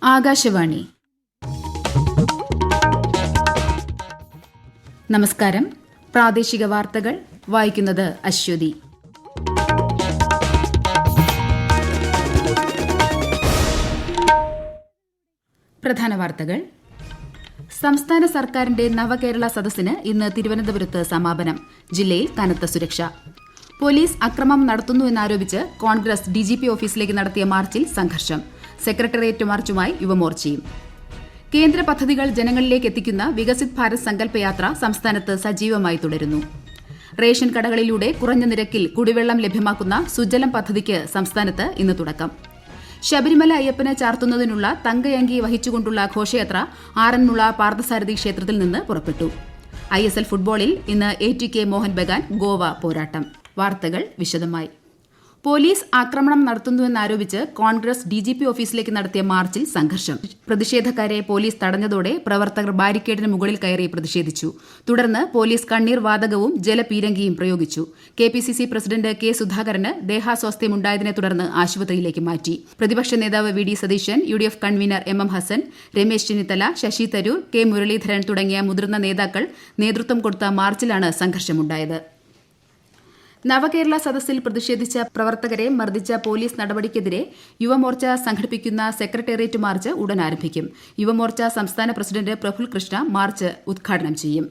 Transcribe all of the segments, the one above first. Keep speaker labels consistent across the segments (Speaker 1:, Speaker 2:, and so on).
Speaker 1: ആകാശവാണി. നമസ്കാരം. പ്രാദേശിക വാർത്തകൾ വായിക്കുന്നത് അശ്വതി. പ്രധാന വാർത്തകൾ. സംസ്ഥാന സർക്കാരിന്റെ നവകേരള സദസ്സിന് ഇന്ന് തിരുവനന്തപുരത്ത് സമാപനം. ജില്ലയിൽ കനത്ത സുരക്ഷ. പോലീസ് അക്രമം നടത്തുന്നുവെന്നാരോപിച്ച് കോൺഗ്രസ് ഡിജിപി ഓഫീസിലേക്ക് നടത്തിയ മാർച്ചിൽ സംഘർഷം. സെക്രട്ടേറിയറ്റ് മാർച്ചുമായി യുവമോർച്ചയും. കേന്ദ്ര പദ്ധതികൾ ജനങ്ങളിലേക്ക് എത്തിക്കുന്ന വികസിത് ഭാരത് സങ്കല്പയാത്ര സംസ്ഥാനത്ത് സജീവമായി തുടരുന്നു. റേഷൻ കടകളിലൂടെ കുറഞ്ഞ നിരക്കിൽ കുടിവെള്ളം ലഭ്യമാക്കുന്ന സുജലം പദ്ധതിക്ക് സംസ്ഥാനത്ത് ഇന്ന് തുടക്കം. ശബരിമല അയ്യപ്പന് ചാർത്തുന്നതിനുള്ള തങ്കയങ്കി വഹിച്ചുകൊണ്ടുള്ള ഘോഷയാത്ര ആറന്മുള പാർത്ഥസാരഥി ക്ഷേത്രത്തിൽ നിന്ന് പുറപ്പെട്ടു. ISL ഫുട്ബോളിൽ ഇന്ന് ATK മോഹൻ ബഗാൻ ഗോവ പോരാട്ടം. വാർത്തകൾ വിശദമായി. പോലീസ് ആക്രമണം നടത്തുന്നുവെന്നാരോപിച്ച് കോൺഗ്രസ് DGP ഓഫീസിലേക്ക് നടത്തിയ മാർച്ചിൽ സംഘർഷം. പ്രതിഷേധക്കാരെ പോലീസ് തടഞ്ഞതോടെ പ്രവർത്തകർ ബാരിക്കേഡിന് മുകളിൽ കയറി പ്രതിഷേധിച്ചു. തുടർന്ന് പോലീസ് കണ്ണീർ വാതകവും ജലപീരങ്കിയും പ്രയോഗിച്ചു. KPCC പ്രസിഡന്റ് K സുധാകരന് ദേഹാസ്വാസ്ഥ്യമുണ്ടായതിനെ തുടർന്ന് ആശുപത്രിയിലേക്ക് മാറ്റി. പ്രതിപക്ഷ നേതാവ് VD Satheesan, UDF convener MM Hassan, Ramesh Chennithala, Shashi Tharoor, K Muraleedharan തുടങ്ങിയ മുതിർന്ന നേതാക്കൾ നേതൃത്വം കൊടുത്ത മാർച്ചിലാണ് സംഘർഷമുണ്ടായത്. നവകേരള സദസ്സിൽ പ്രതിഷേധിച്ച പ്രവർത്തകരെ മർദ്ദിച്ച പോലീസ് നടപടിക്കെതിരെ യുവമോർച്ച സംഘടിപ്പിക്കുന്ന സെക്രട്ടേറിയറ്റ് മാർച്ച് ഉടൻ ആരംഭിക്കും. യുവമോർച്ച സംസ്ഥാന പ്രസിഡന്റ് പ്രഫുൽ കൃഷ്ണ മാർച്ച് ഉദ്ഘാടനം ചെയ്യും.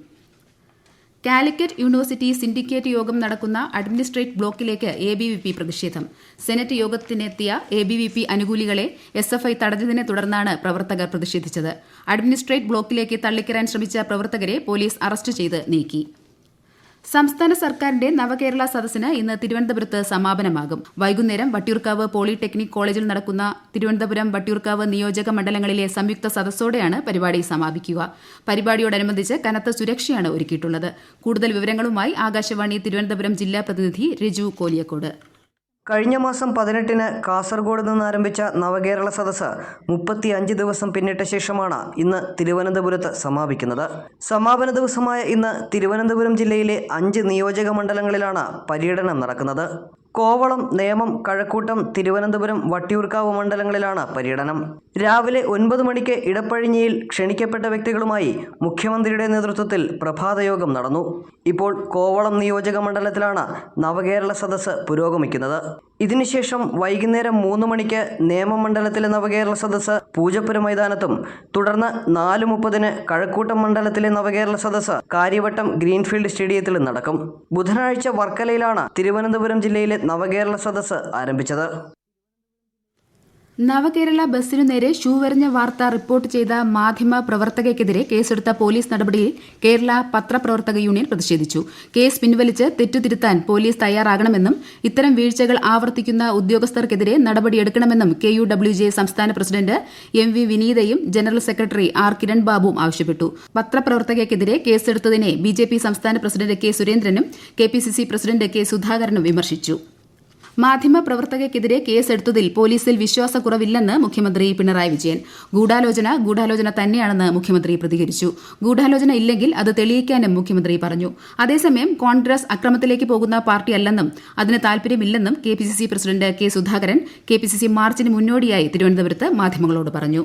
Speaker 1: കാലിക്കറ്റ് യൂണിവേഴ്സിറ്റി സിൻഡിക്കേറ്റ് യോഗം നടക്കുന്ന അഡ്മിനിസ്ട്രേറ്റ് ബ്ലോക്കിലേക്ക് ABVP പ്രതിഷേധം. സെനറ്റ് യോഗത്തിനെത്തിയ ABVP അനുകൂലികളെ SFI തടഞ്ഞതിനെ തുടർന്നാണ് പ്രവർത്തകർ പ്രതിഷേധിച്ചത്. അഡ്മിനിസ്ട്രേറ്റ് ബ്ലോക്കിലേക്ക് തള്ളിക്കയറാൻ ശ്രമിച്ച പ്രവർത്തകരെ പോലീസ് അറസ്റ്റ് ചെയ്ത് നീക്കി. സംസ്ഥാന സർക്കാരിന്റെ നവകേരള സദസ്സിന് ഇന്ന് തിരുവനന്തപുരത്ത് സമാപനമാകും. വൈകുന്നേരം വട്ടിയൂർക്കാവ് പോളിടെക്നിക് കോളേജിൽ നടക്കുന്ന തിരുവനന്തപുരം വട്ടിയൂർക്കാവ് നിയോജക മണ്ഡലങ്ങളിലെ സംയുക്ത സദസ്സോടെയാണ് പരിപാടി സമാപിക്കുക. പരിപാടിയോടനുബന്ധിച്ച് കനത്ത സുരക്ഷയാണ് ഒരുക്കിയിട്ടുള്ളത്. കൂടുതൽ വിവരങ്ങളുമായി ആകാശവാണി തിരുവനന്തപുരം ജില്ലാ പ്രതിനിധി രജു കോലിയക്കോട്.
Speaker 2: കഴിഞ്ഞ മാസം 18-ന് കാസർഗോഡ് നിന്ന് ആരംഭിച്ച നവകേരള സദസ്സ് 35 ദിവസം പിന്നിട്ട ശേഷമാണ് ഇന്ന് തിരുവനന്തപുരത്ത് സമാപിക്കുന്നത്. സമാപന ദിവസമായ ഇന്ന് തിരുവനന്തപുരം ജില്ലയിലെ 5 നിയോജക മണ്ഡലങ്ങളിലാണ് പര്യടനം നടക്കുന്നത്. കോവളം, നേമം, കഴക്കൂട്ടം, തിരുവനന്തപുരം, വട്ടിയൂർക്കാവ് മണ്ഡലങ്ങളിലാണ് പര്യടനം. രാവിലെ 9 മണിക്ക് ഇടപ്പഴിഞ്ഞിയിൽ ക്ഷണിക്കപ്പെട്ട വ്യക്തികളുമായി മുഖ്യമന്ത്രിയുടെ നേതൃത്വത്തിൽ പ്രഭാതയോഗം നടന്നു. ഇപ്പോൾ കോവളം നിയോജക മണ്ഡലത്തിലാണ് നവകേരള സദസ്സ് പുരോഗമിക്കുന്നത്. ഇതിനുശേഷം വൈകുന്നേരം 3 മണിക്ക് നേമം മണ്ഡലത്തിലെ നവകേരള സദസ്സ് പൂജപ്പുര മൈതാനത്തും തുടർന്ന് 4:30-ന് കഴക്കൂട്ടം മണ്ഡലത്തിലെ നവകേരള സദസ്സ് കാര്യവട്ടം ഗ്രീൻഫീൽഡ് സ്റ്റേഡിയത്തിലും നടക്കും. ബുധനാഴ്ച വർക്കലയിലാണ് തിരുവനന്തപുരം ജില്ലയിലെ നവകേരള സദസ്സ് ആരംഭിച്ചത്.
Speaker 1: നവകേരള ബസ്സിനു നേരെ ഷൂവെറിഞ്ഞ വാർത്ത റിപ്പോർട്ട് ചെയ്ത മാധ്യമ പ്രവർത്തകയ്ക്കെതിരെ കേസെടുത്ത പോലീസ് നടപടിയിൽ കേരള പത്രപ്രവർത്തക യൂണിയൻ പ്രതിഷേധിച്ചു. കേസ് പിൻവലിച്ച് തെറ്റുതിരുത്താൻ പോലീസ് തയ്യാറാകണമെന്നും ഇത്തരം വീഴ്ചകൾ ആവർത്തിക്കുന്ന ഉദ്യോഗസ്ഥർക്കെതിരെ നടപടിയെടുക്കണമെന്നും KUWJ സംസ്ഥാന പ്രസിഡന്റ് MV വിനീതയും ജനറൽ സെക്രട്ടറി R കിരൺ ബാബുവും ആവശ്യപ്പെട്ടു. പത്രപ്രവർത്തകയ്ക്കെതിരെ കേസെടുത്തതിനെ BJP സംസ്ഥാന പ്രസിഡന്റ് K സുരേന്ദ്രനും KPCC പ്രസിഡന്റ് K സുധാകരനും വിമർശിച്ചു. മാധ്യമപ്രവർത്തകയ്ക്കെതിരെ കേസെടുത്തതിൽ പോലീസിൽ വിശ്വാസക്കുറവില്ലെന്ന് മുഖ്യമന്ത്രി പിണറായി വിജയൻ. ഗൂഢാലോചന തന്നെയാണെന്ന് മുഖ്യമന്ത്രി പ്രതികരിച്ചു. ഗൂഢാലോചന ഇല്ലെങ്കിൽ അത് തെളിയിക്കാനും മുഖ്യമന്ത്രി പറഞ്ഞു. അതേസമയം കോൺഗ്രസ് അക്രമത്തിലേക്ക് പോകുന്ന പാർട്ടിയല്ലെന്നും അതിന് താൽപര്യമില്ലെന്നും KPCC president K Sudhakaran KPCC മാർച്ചിന് മുന്നോടിയായി തിരുവനന്തപുരത്ത് മാധ്യമങ്ങളോട് പറഞ്ഞു.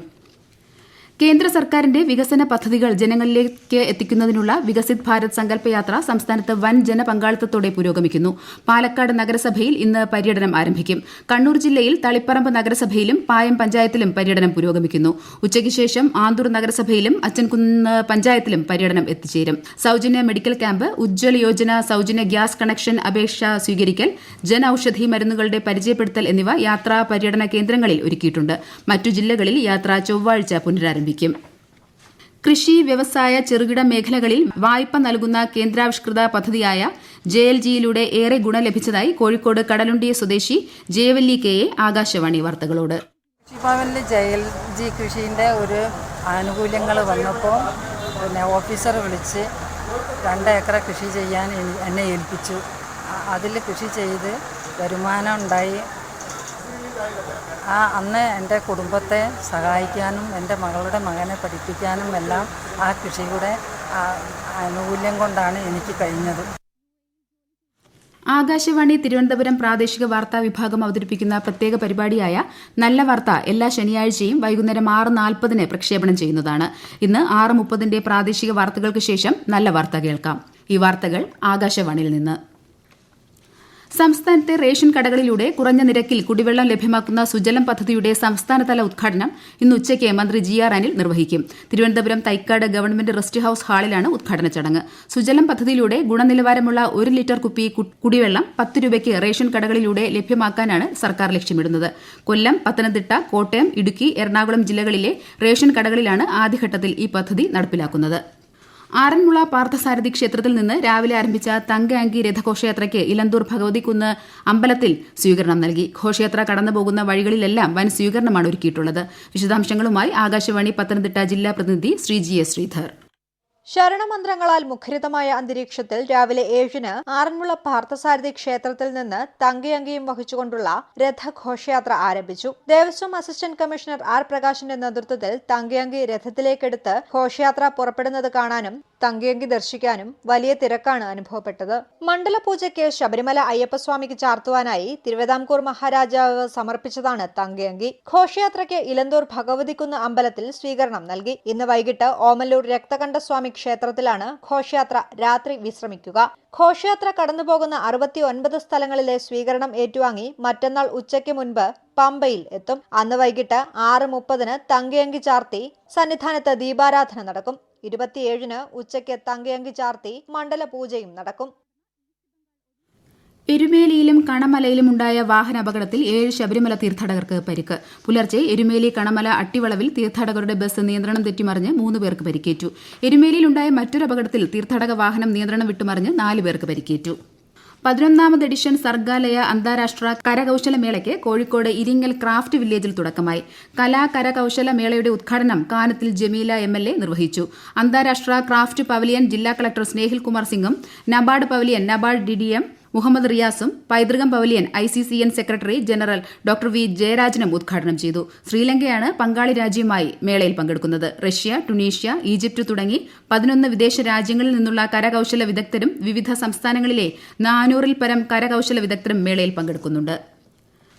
Speaker 1: കേന്ദ്ര സർക്കാരിന്റെ വികസന പദ്ധതികൾ ജനങ്ങളിലേക്ക് എത്തിക്കുന്നതിനുള്ള വികസിത് ഭാരത് സങ്കല്പയാത്ര സംസ്ഥാനത്ത് വൻ ജനപങ്കാളിത്തത്തോടെ പുരോഗമിക്കുന്നു. പാലക്കാട് നഗരസഭയിൽ ഇന്ന് പര്യടനം ആരംഭിക്കും. കണ്ണൂർ ജില്ലയിൽ തളിപ്പറമ്പ് നഗരസഭയിലും പായം പഞ്ചായത്തിലും പര്യടനം പുരോഗമിക്കുന്നു. ഉച്ചയ്ക്ക് ശേഷം ആന്തൂർ നഗരസഭയിലും അച്ചൻകുന്ന് പഞ്ചായത്തിലും പര്യടനം എത്തിച്ചേരും. സൌജന്യ മെഡിക്കൽ ക്യാമ്പ്, ഉജ്ജ്വല യോജന, സൌജന്യ ഗ്യാസ് കണക്ഷൻ അപേക്ഷ സ്വീകരിക്കൽ, ജൻ ഔഷധി മരുന്നുകളുടെ പരിചയപ്പെടുത്തൽ എന്നിവ യാത്രാ പര്യടന കേന്ദ്രങ്ങളിൽ ഒരുക്കിയിട്ടുണ്ട്. മറ്റു ജില്ലകളിൽ യാത്ര ചൊവ്വാഴ്ച പുനരാരംഭിക്കും. കൃഷി, വ്യവസായ, ചെറുകിട മേഖലകളിൽ വായ്പ നൽകുന്ന കേന്ദ്രാവിഷ്കൃത പദ്ധതിയായ JLGയിലൂടെ ഏറെ ഗുണം ലഭിച്ചതായി കോഴിക്കോട് കടലുണ്ടി സ്വദേശി ജയവല്ലി KA ആകാശവാണി വാർത്തകളോട്.
Speaker 3: കൃഷിഭവനിൽ JLG കൃഷിൻ്റെ ഒരു ആനുകൂല്യങ്ങൾ വന്നപ്പോൾ ഓഫീസർ വിളിച്ച് 2 ഏക്കർ കൃഷി ചെയ്യാൻ എന്നെ ഏൽപ്പിച്ചു. അതിൽ കൃഷി ചെയ്ത് വരുമാനം ഉണ്ടായി. അന്ന് എൻ്റെ കുടുംബത്തെ സഹായിക്കാനും എൻ്റെ മകളുടെ മകനെ പഠിപ്പിക്കാനും എല്ലാം ആ കൃഷിയുടെ ആനുകൂല്യം കൊണ്ടാണ് എനിക്ക് കഴിഞ്ഞത്.
Speaker 1: ആകാശവാണി തിരുവനന്തപുരം പ്രാദേശിക വാർത്താ വിഭാഗം അവതരിപ്പിക്കുന്ന പ്രത്യേക പരിപാടിയായ നല്ല വാർത്ത എല്ലാ ശനിയാഴ്ചയും വൈകുന്നേരം 6:40 പ്രക്ഷേപണം ചെയ്യുന്നതാണ്. ഇന്ന് 6:30 പ്രാദേശിക വാർത്തകൾക്ക് ശേഷം നല്ല വാർത്ത കേൾക്കാം. ഈ വാർത്തകൾ ആകാശവാണിയിൽ നിന്ന്. സംസ്ഥാനത്തെ റേഷൻ കടകളിലൂടെ കുറഞ്ഞ നിരക്കിൽ കുടിവെള്ളം ലഭ്യമാക്കുന്ന സുജലം പദ്ധതിയുടെ സംസ്ഥാനതല ഉദ്ഘാടനം ഇന്ന് ഉച്ചയ്ക്ക് മന്ത്രി GR അനിൽ നിർവഹിക്കും. Thiruvananthapuram Thycaud government rest house ഹാളിലാണ് ഉദ്ഘാടന ചടങ്ങ്. സുജലം പദ്ധതിയിലൂടെ ഗുണനിലവാരമുള്ള 1 ലിറ്റർ കുപ്പി കുടിവെള്ളം 10 രൂപയ്ക്ക് റേഷൻ കടകളിലൂടെ ലഭ്യമാക്കാനാണ് സർക്കാർ ലക്ഷ്യമിടുന്നത്. കൊല്ലം, പത്തനംതിട്ട, കോട്ടയം, ഇടുക്കി, എറണാകുളം ജില്ലകളിലെ റേഷൻ കടകളിലാണ് ആദ്യഘട്ടത്തിൽ ഈ പദ്ധതി നടപ്പിലാക്കുന്നത്. ആറന്മുള പാർത്ഥസാരഥി ക്ഷേത്രത്തിൽ നിന്ന് രാവിലെ ആരംഭിച്ച തങ്കഅങ്കി രഥഘോഷയാത്രയ്ക്ക് ഇലന്തൂർ ഭഗവതികുന്ന് അമ്പലത്തിൽ സ്വീകരണം നൽകി. ഘോഷയാത്ര കടന്നുപോകുന്ന വഴികളിലെല്ലാം വൻ സ്വീകരണമാണ് ഒരുക്കിയിട്ടുള്ളത്. വിശദാംശങ്ങളുമായി ആകാശവാണി പത്തനംതിട്ട ജില്ലാ പ്രതിനിധി GS ശ്രീധർ.
Speaker 4: ശരണമന്ത്രങ്ങളാൽ മുഖരിതമായ അന്തരീക്ഷത്തിൽ രാവിലെ 7-ന് ആറന്മുള പാർത്ഥസാരഥി ക്ഷേത്രത്തിൽ നിന്ന് തങ്കയങ്കിയും വഹിച്ചുകൊണ്ടുള്ള രഥഘോഷയാത്ര ആരംഭിച്ചു. ദേവസ്വം അസിസ്റ്റന്റ് കമ്മീഷണർ R പ്രകാശിന്റെ നേതൃത്വത്തിൽ തങ്കയങ്കി രഥത്തിലേക്കെടുത്ത് ഘോഷയാത്ര പുറപ്പെടുന്നത് കാണാനും തങ്കയങ്കി ദർശിക്കാനും വലിയ തിരക്കാണ് അനുഭവപ്പെട്ടത്. മണ്ഡലപൂജയ്ക്ക് ശബരിമല അയ്യപ്പസ്വാമിക്ക് ചാർത്തുവാനായി തിരുവിതാംകൂർ മഹാരാജാവ് സമർപ്പിച്ചതാണ് തങ്കയങ്കി. ഘോഷയാത്രയ്ക്ക് ഇലന്തൂർ ഭഗവതികുന്ന് അമ്പലത്തിൽ സ്വീകരണം നൽകി. ഇന്ന് വൈകിട്ട് ഓമല്ലൂർ രക്തകണ്ഠസ്വാമി ക്ഷേത്രത്തിലാണ് ഘോഷയാത്ര രാത്രി വിശ്രമിക്കുക. ഘോഷയാത്ര കടന്നുപോകുന്ന 69 സ്ഥലങ്ങളിലെ സ്വീകരണം ഏറ്റുവാങ്ങി മറ്റന്നാൾ ഉച്ചയ്ക്ക് മുൻപ് പമ്പയിൽ എത്തും. അന്ന് വൈകിട്ട് 6:30 തങ്കയങ്കി ചാർത്തി സന്നിധാനത്ത് ദീപാരാധന നടക്കും. 27-ന് ഉച്ചയ്ക്ക് തങ്കയങ്കി ചാർത്തി മണ്ഡല പൂജയും നടക്കും.
Speaker 1: എരുമേലിയിലും കണമലയിലും ഉണ്ടായ വാഹനാപകടത്തിൽ 7 ശബരിമല തീർത്ഥാടകർക്ക് പരിക്ക്. പുലർച്ചെ എരുമേലി കണമല അട്ടിവളവിൽ തീർത്ഥാടകരുടെ ബസ് നിയന്ത്രണം തെറ്റിമറിഞ്ഞ് 3 പേർക്ക് പരിക്കേറ്റു. എരുമേലിയിലുണ്ടായ മറ്റൊരു അപകടത്തിൽ തീർത്ഥാടക വാഹനം നിയന്ത്രണം വിട്ടുമറിഞ്ഞ് 4 പേർക്ക് പരിക്കേറ്റു. 11ാമത് എഡിഷൻ സർഗാലയ അന്താരാഷ്ട്ര കരകൌശല മേളയ്ക്ക് കോഴിക്കോട് ഇരിങ്ങൽ ക്രാഫ്റ്റ് വില്ലേജിൽ തുടക്കമായി. കരകൌശല മേളയുടെ ഉദ്ഘാടനം കാനത്തിൽ ജമീല MLA നിർവഹിച്ചു. അന്താരാഷ്ട്ര ക്രാഫ്റ്റ് പവലിയൻ ജില്ലാ കളക്ടർ സ്നേഹിൽ കുമാർ സിംഗും NABARD pavilion NABARD DDM Muhammad റിയാസും പൈതൃകം pavilion ICCN secretary general doctor V ജയരാജനും ഉദ്ഘാടനം ചെയ്തു. ശ്രീലങ്കയാണ് പങ്കാളി രാജ്യമായി മേളയിൽ പങ്കെടുക്കുന്നത്. റഷ്യ, ടുണീഷ്യ, ഈജിപ്ത് തുടങ്ങി 11 വിദേശ രാജ്യങ്ങളിൽ നിന്നുള്ള കരകൌശല വിദഗ്ധരും വിവിധ സംസ്ഥാനങ്ങളിലെ 400-ൽ പരം കരകൌശല വിദഗ്ധരും മേളയിൽ പങ്കെടുക്കുന്നുണ്ട്.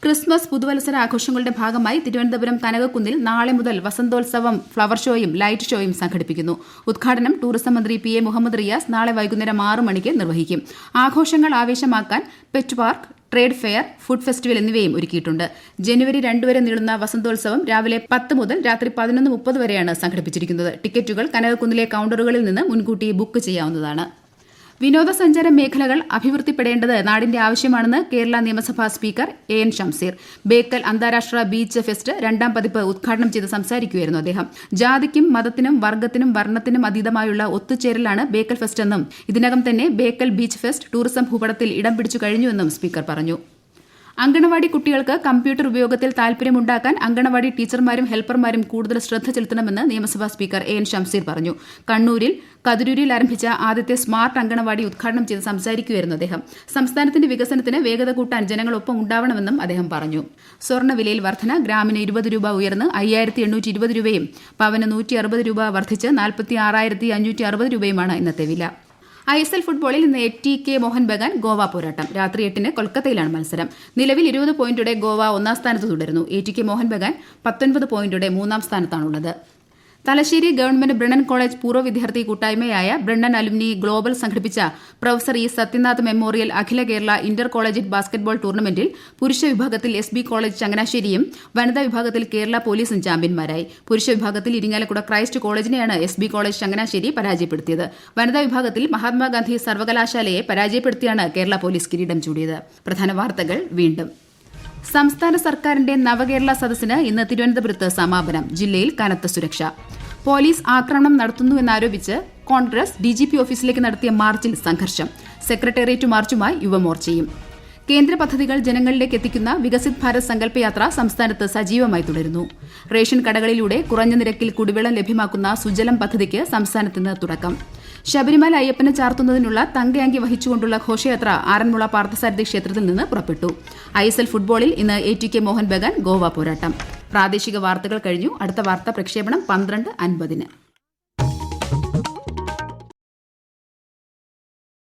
Speaker 1: ക്രിസ്മസ് പുതുവത്സര ആഘോഷങ്ങളുടെ ഭാഗമായി തിരുവനന്തപുരം കനകക്കുന്നിൽ നാളെ മുതൽ വസന്തോത്സവം ഫ്ലവർ ഷോയും ലൈറ്റ് ഷോയും സംഘടിപ്പിക്കുന്നു. ഉദ്ഘാടനം ടൂറിസം മന്ത്രി PA മുഹമ്മദ് റിയാസ് നാളെ വൈകുന്നേരം 6 മണിക്ക് നിർവഹിക്കും. ആഘോഷങ്ങൾ ആവേശമാക്കാൻ pet park, trade fair, food festival എന്നിവയും ഒരുക്കിയിട്ടുണ്ട്. ജനുവരി 2 വരെ നീളുന്ന വസന്തോത്സവം രാവിലെ 10 മുതൽ രാത്രി 11:30 വരെയാണ് സംഘടിപ്പിച്ചിരിക്കുന്നത്. ടിക്കറ്റുകൾ കനകക്കുന്നിലെ കൌണ്ടറുകളിൽ നിന്ന് മുൻകൂട്ടി ബുക്ക് ചെയ്യാവുന്നതാണ്. വിനോദസഞ്ചാര മേഖലകൾ അഭിവൃദ്ധിപ്പെടേണ്ടത് നാടിന്റെ ആവശ്യമാണെന്ന് കേരള നിയമസഭാ സ്പീക്കർ AN ഷംസീർ. ബേക്കൽ അന്താരാഷ്ട്ര ബീച്ച് ഫെസ്റ്റ് 2ാം പതിപ്പ് ഉദ്ഘാടനം ചെയ്ത് സംസാരിക്കുകയായിരുന്നു അദ്ദേഹം. ജാതിക്കും മതത്തിനും വർഗത്തിനും വർണ്ണത്തിനും അതീതമായുള്ള ഒത്തുചേരലാണ് ബേക്കൽ ഫെസ്റ്റ് എന്നും ഇതിനകം തന്നെ ബേക്കൽ ബീച്ച് ഫെസ്റ്റ് ടൂറിസം ഭൂപടത്തിൽ ഇടം പിടിച്ചു കഴിഞ്ഞുവെന്നും സ്പീക്കർ പറഞ്ഞു. അങ്കണവാടി കുട്ടികൾക്ക് കമ്പ്യൂട്ടർ ഉപയോഗത്തിൽ താൽപര്യമുണ്ടാക്കാൻ അങ്കണവാടി ടീച്ചർമാരും ഹെൽപ്പർമാരും കൂടുതൽ ശ്രദ്ധ ചെലുത്തണമെന്ന് നിയമസഭാ സ്പീക്കർ AN ഷംസീർ പറഞ്ഞു. കണ്ണൂരിൽ കതിരൂരിൽ ആരംഭിച്ച ആദ്യത്തെ സ്മാർട്ട് അങ്കണവാടി ഉദ്ഘാടനം ചെയ്ത് സംസാരിക്കുകയായിരുന്നു അദ്ദേഹം. സംസ്ഥാനത്തിന്റെ വികസനത്തിന് വേഗത കൂട്ടാൻ ജനങ്ങളൊപ്പം ഉണ്ടാവണമെന്നും അദ്ദേഹം പറഞ്ഞു. സ്വർണ്ണവിലയിൽ വർധന. ഗ്രാമിന് 20 രൂപ ഉയർന്ന് 5820 രൂപയും പവന് 160 രൂപ വർദ്ധിച്ച് 46,560 രൂപയുമാണ് ഇന്നത്തെ വില. ISL ഫുട്ബോളിൽ ഇന്ന് ATK മോഹൻ ബഗാൻ ഗോവ പോരാട്ടം. രാത്രി 8-ന് കൊൽക്കത്തയിലാണ് മത്സരം. നിലവിൽ 20 പോയിന്റോടെ ഗോവ 1ാം സ്ഥാനത്ത് തുടരുന്നു. ATK മോഹൻ ബഗാൻ 19 പോയിന്റോടെ 3ാം സ്ഥാനത്താണുള്ളത്. തലശ്ശേരി ഗവൺമെന്റ് ബ്രണ്ണൻ കോളേജ് പൂർവ്വ വിദ്യാർത്ഥി കൂട്ടായ്മയായ ബ്രണ്ണൻ അലുമിനി ഗ്ലോബൽ സംഘടിപ്പിച്ച പ്രൊഫസർ E സത്യനാഥ് മെമ്മോറിയൽ അഖില കേരള ഇന്റർ കോളേജിയറ്റ് ബാസ്കറ്റ്ബോൾ ടൂർണമെന്റിൽ പുരുഷ വിഭാഗത്തിൽ SB കോളേജ് ചങ്ങനാശ്ശേരിയും വനിതാ വിഭാഗത്തിൽ കേരള പോലീസും ചാമ്പ്യന്മാരായി. പുരുഷ വിഭാഗത്തിൽ ഇരിങ്ങാലക്കുട ക്രൈസ്റ്റ് കോളേജിനെയാണ് SB കോളേജ് ചങ്ങനാശ്ശേരി പരാജയപ്പെടുത്തിയത്. വനിതാ വിഭാഗത്തിൽ മഹാത്മാഗാന്ധി സർവകലാശാലയെ പരാജയപ്പെടുത്തിയാണ് കേരള പോലീസ് കിരീടം ചൂടിയത്. പ്രധാന വാർത്തകൾ വീണ്ടും. സംസ്ഥാന സർക്കാരിന്റെ നവകേരള സദസ്സിന് ഇന്ന് തിരുവനന്തപുരത്ത് സമാപനം. ജില്ലയിൽ കനത്ത സുരക്ഷ. പോലീസ് ആക്രമണം നടത്തുന്നുവെന്നാരോപിച്ച് കോൺഗ്രസ് DGP ഓഫീസിലേക്ക് നടത്തിയ മാർച്ചിൽ സംഘർഷം. സെക്രട്ടേറിയറ്റ് മാർച്ചുമായി യുവമോർച്ചയും. കേന്ദ്ര പദ്ധതികൾ ജനങ്ങളിലേക്ക് എത്തിക്കുന്ന വികസിത് ഭാരത് സങ്കല്പയാത്ര സംസ്ഥാനത്ത് സജീവമായി തുടരുന്നു. റേഷൻ കടകളിലൂടെ കുറഞ്ഞ നിരക്കിൽ കുടിവെള്ളം ലഭ്യമാക്കുന്ന സുജലം പദ്ധതിക്ക് സംസ്ഥാനത്ത് ഇന്ന് തുടക്കം. ശബരിമല അയ്യപ്പനെ ചാർത്തുന്നതിനുള്ള തങ്കയങ്കി വഹിച്ചുകൊണ്ടുള്ള ഘോഷയാത്ര ആറന്മുള പാർത്ഥസാരഥി ക്ഷേത്രത്തിൽ നിന്ന് പുറപ്പെട്ടു. ISL ഫുട്ബോളിൽ ഇന്ന് ATK മോഹൻ ബഗാൻ ഗോവ പോരാട്ടം. പ്രാദേശിക വാർത്തകൾ കഴിഞ്ഞു. അടുത്ത വാർത്താ പ്രക്ഷേപണം 12:50.